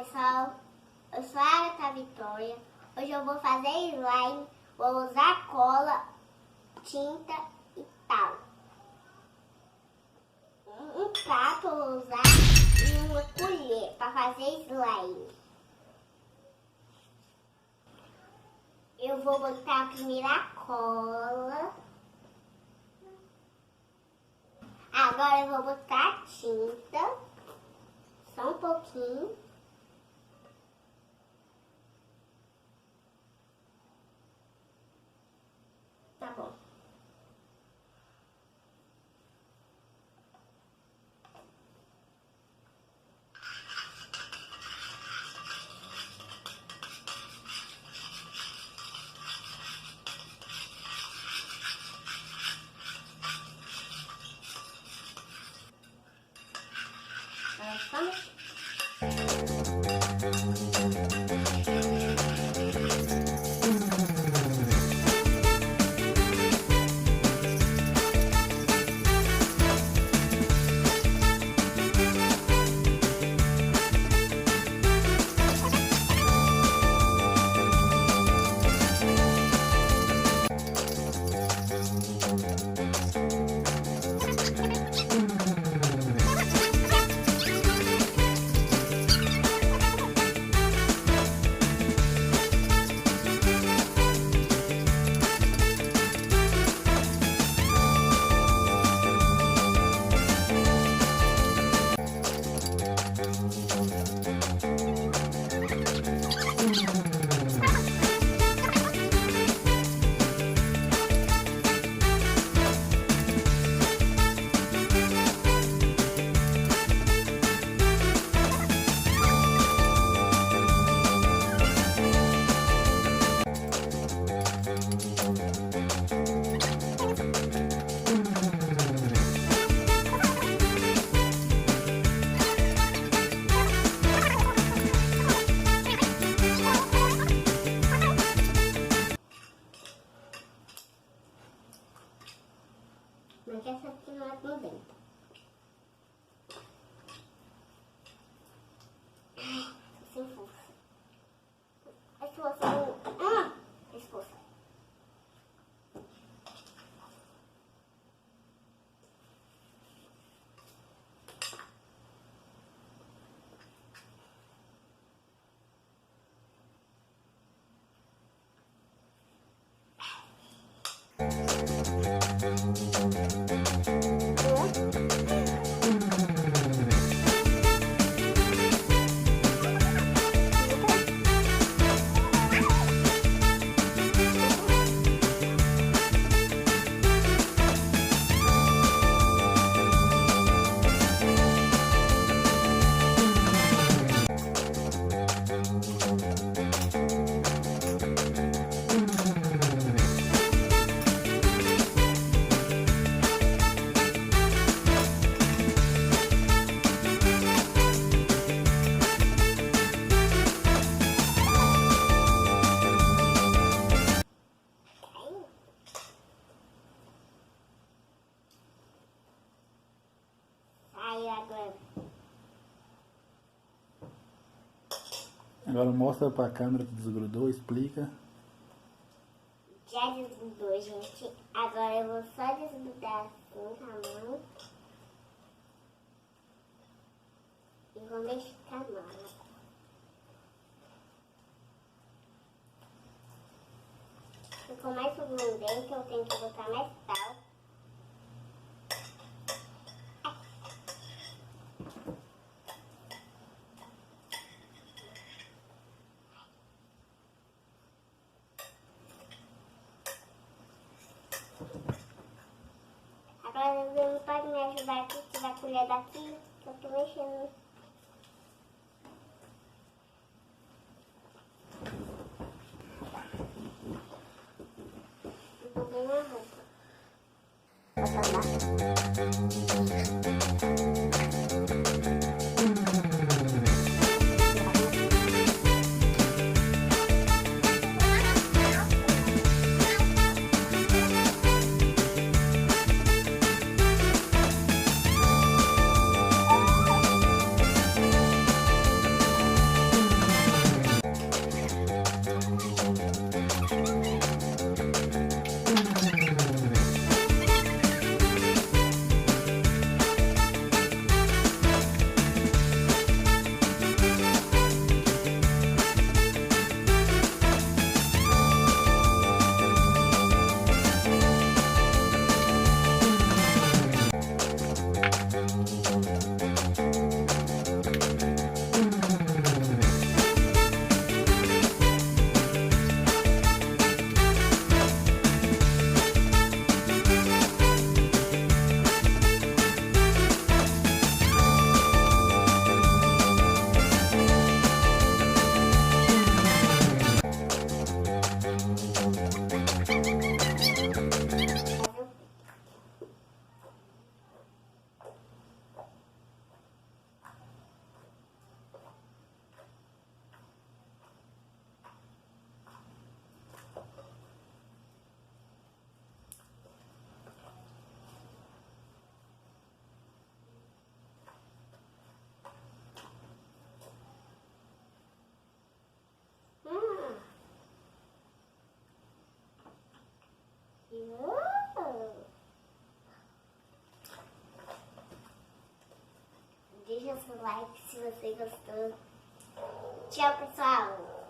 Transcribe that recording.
pessoal, eu sou a Agatha Vitória. Hoje eu vou fazer slime, vou usar cola, tinta e tal. Um prato eu vou usar e uma colher para fazer slime. Eu vou botar primeiro a cola. Agora eu vou botar a tinta, só um pouquinho. Tá bom. Vamos. Mas essa aqui não é por dentro. Ai, sem força. Essa força não... esforça. Agora mostra pra câmera que desgrudou, explica. Já desgrudou, gente. Agora eu vou só desgrudar assim com a mão. E vou mexer com a mão. Ficou mais grudento, eu tenho que botar mais sal. Agora você pode me ajudar aqui, tirar a colher daqui, que eu tô mexendo. Eu tô bem na roupa. deixa seu like se você gostou. Tchau, pessoal!